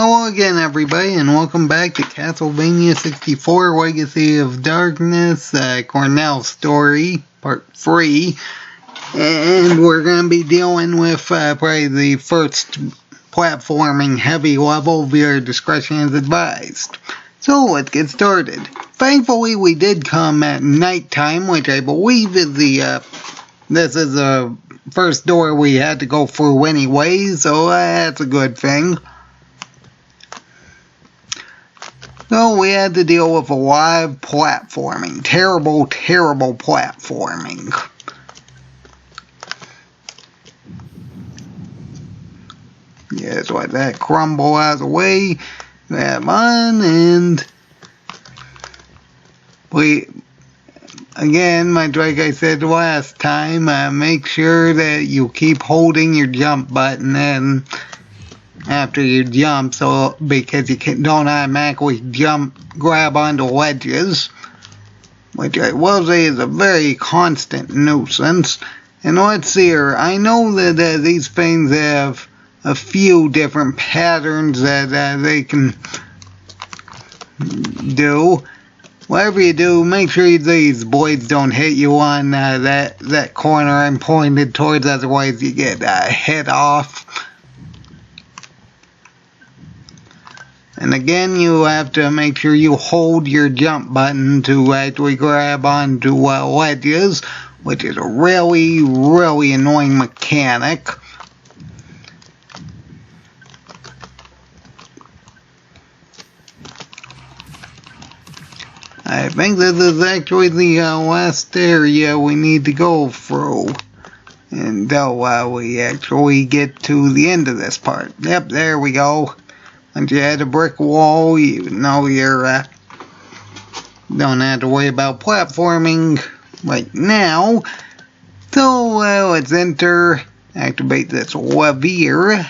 Hello again, everybody, and welcome back to Castlevania 64 Legacy of Darkness, Cornell Story, Part 3. And we're going to be dealing with probably the first platforming heavy level. Viewer discretion is advised. So let's get started. Thankfully, we did come at nighttime, which I believe is this is the first door we had to go through anyway, so that's a good thing. So we had to deal with a lot of platforming. Terrible, terrible platforming. Yes, let that crumble out of the way. That on, and again, like I said last time, make sure that you keep holding your jump button in after you jump, so because you don't automatically grab onto ledges, which I will say is a very constant nuisance. And let's see here, I know that these things have a few different patterns that they can do. Whatever you do, make sure these blades don't hit you on that corner I'm pointed towards, otherwise you get hit off. And again, you have to make sure you hold your jump button to actually grab onto ledges, which is a really, really annoying mechanic. I think this is actually the last area we need to go through until we actually get to the end of this part. Yep, there we go. Once you hit a brick wall, you know you're don't have to worry about platforming right now. So let's activate this lever,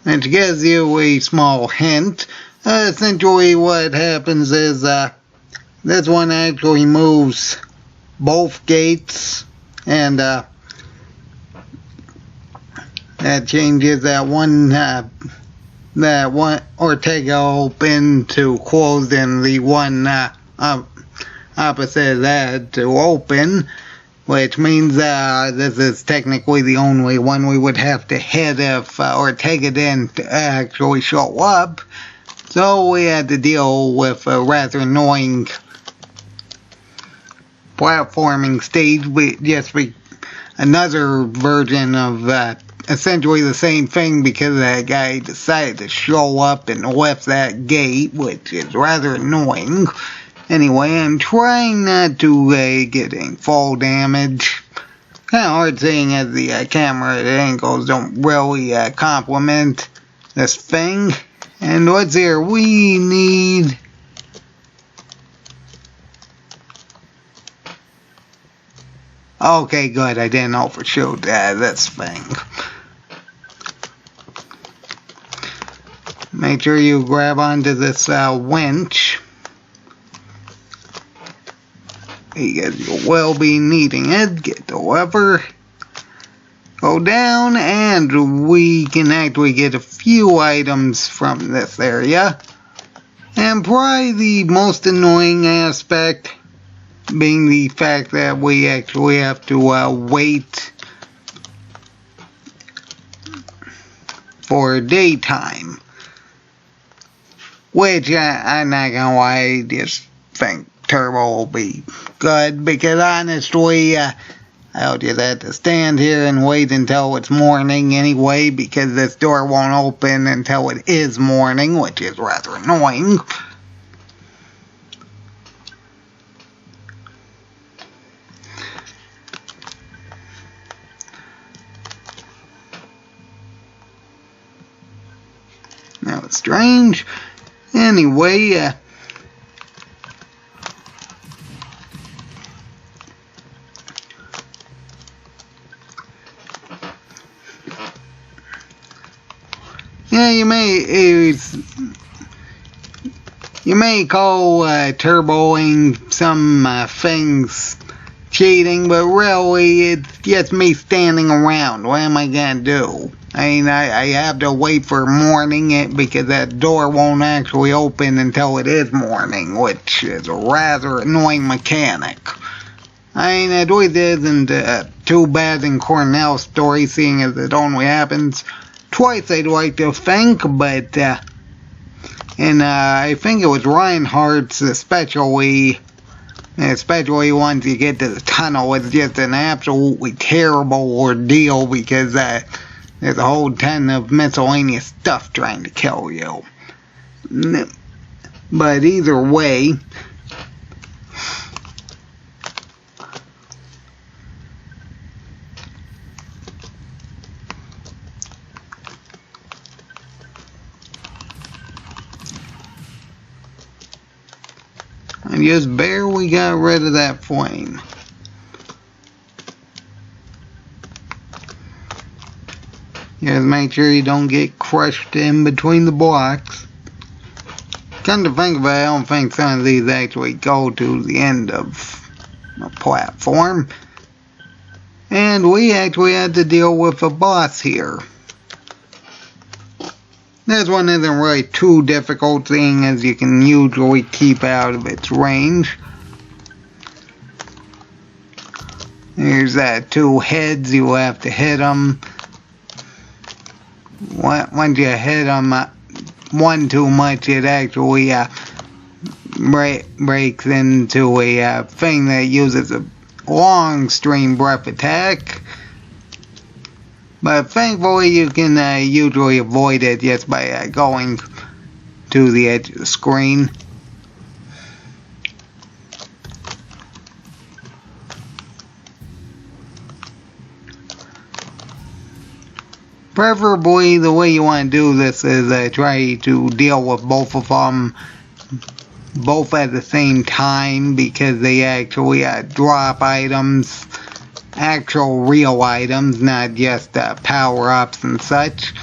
and to give you a small hint, essentially what happens is this one actually moves both gates, and that changes that one Ortega open to closed, and the one opposite of that to open, which means this is technically the only one we would have to hit if Ortega didn't actually show up. So we had to deal with a rather annoying platforming stage, another version of essentially the same thing, because that guy decided to show up and lift that gate, which is rather annoying. Anyway, I'm trying not to get any fall damage. Kind of hard seeing as the camera angles don't really complement this thing. And what's here? We need... Okay, good. I didn't overshoot this thing. Make sure you grab onto this winch, because you will be needing it. Get the lever, go down, and we can actually get a few items from this area. And probably the most annoying aspect being the fact that we actually have to wait for daytime. Which, I'm not gonna lie, I just think Turbo will be good, because honestly, I'll just have to stand here and wait until it's morning anyway, because this door won't open until it is morning, which is rather annoying. Now it's strange. Anyway, yeah, you may call turboing some things cheating, but really it's just me standing around. What am I gonna do? I mean, I have to wait for morning because that door won't actually open until it is morning, which is a rather annoying mechanic. I mean, it always isn't too bad in Cornell's story, seeing as it only happens twice, I'd like to think, but I think it was Reinhardt's especially once you get to the tunnel, it's just an absolutely terrible ordeal because there's a whole ton of miscellaneous stuff trying to kill you. But either way, I just barely got rid of that flame. Just make sure you don't get crushed in between the blocks. Come to think of it, I don't think some of these actually go to the end of a platform. And we actually had to deal with a boss here. This one isn't really too difficult, seeing as you can usually keep out of its range. Here's two heads, you have to hit them. Once you hit them one too much, it actually breaks into a thing that uses a long stream breath attack. But thankfully you can usually avoid it just by going to the edge of the screen. Preferably the way you want to do this is try to deal with both of them both at the same time, because they actually drop items, actual real items, not just power-ups and such.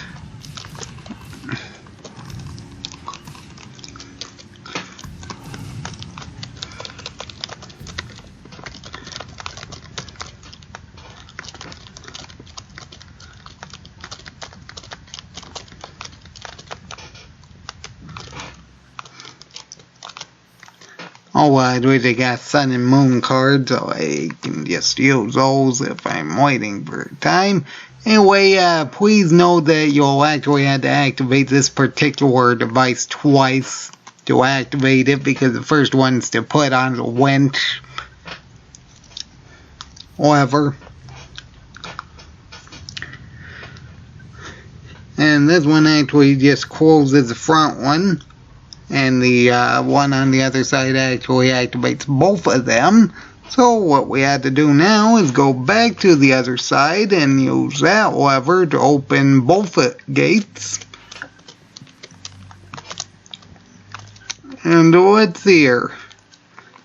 Oh, I really got Sun and Moon cards, so I can just use those if I'm waiting for time. Anyway, please know that you'll actually have to activate this particular device twice to activate it, because the first one's to put on the winch. Whatever. And this one actually just closes the front one. And the one on the other side actually activates both of them. So what we have to do now is go back to the other side and use that lever to open both gates. And let's see here.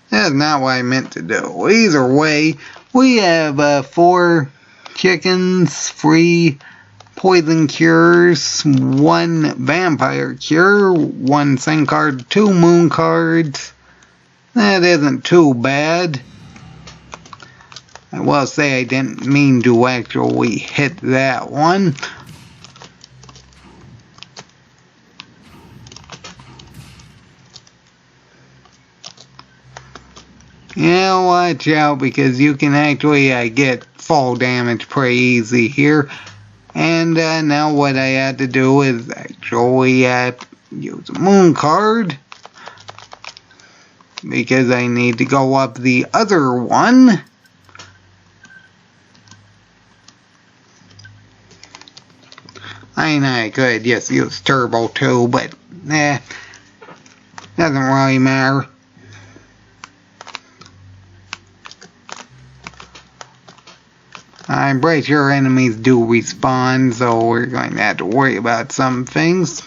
That's not what I meant to do. Either way, we have 4 chickens, 3 poison cures, 1 vampire cure, 1 sun card, 2 moon cards. That isn't too bad. I will say I didn't mean to actually hit that one. Yeah, watch out, because you can actually get fall damage pretty easy here. And now what I had to do is actually use a moon card, because I need to go up the other one. I know I could just use turbo too, but doesn't really matter. I'm pretty sure enemies do respawn, so we're going to have to worry about some things.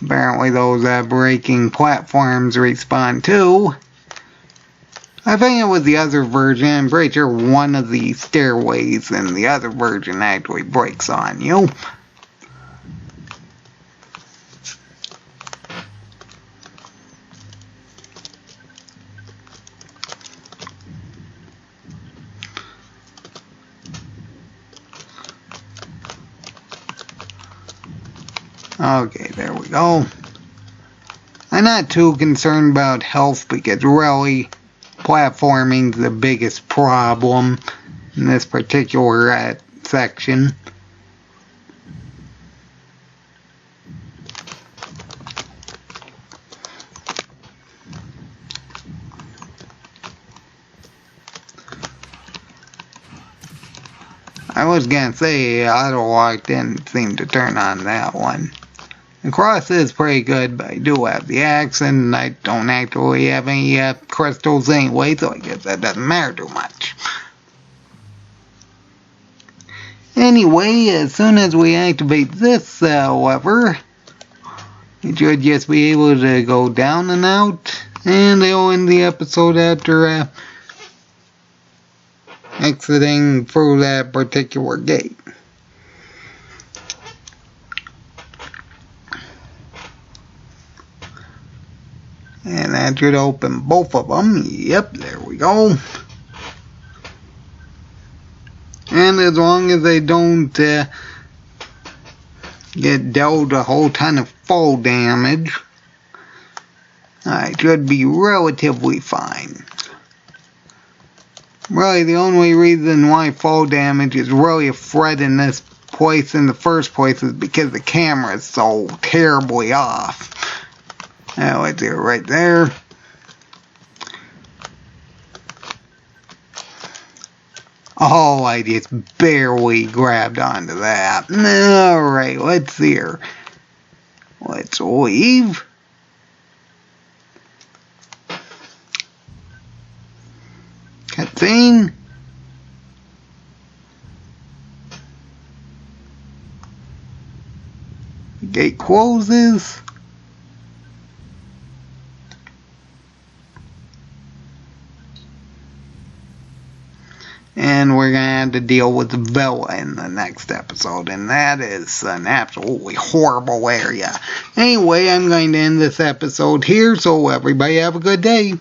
Apparently those breaking platforms respawn too. I think it was the other version. I'm pretty sure one of the stairways in the other version actually breaks on you. Okay, there we go. I'm not too concerned about health because really platforming's the biggest problem in this particular section. I was gonna say auto lock didn't seem to turn on that one. The cross is pretty good, but I do have the axe, and I don't actually have any crystals anyway, so I guess that doesn't matter too much. Anyway, as soon as we activate this lever, it should just be able to go down and out, and they'll end the episode after exiting through that particular gate. And that should open both of them. Yep, there we go. And as long as they don't get dealt a whole ton of fall damage, I should be relatively fine. Really, the only reason why fall damage is really a threat in this place in the first place is because the camera is so terribly off. Now let's see it right there. Oh, I just barely grabbed onto that. Alright, let's see here. Let's leave. Cutscene. The gate closes. And we're going to have to deal with Vela in the next episode. And that is an absolutely horrible area. Anyway, I'm going to end this episode here. So everybody have a good day.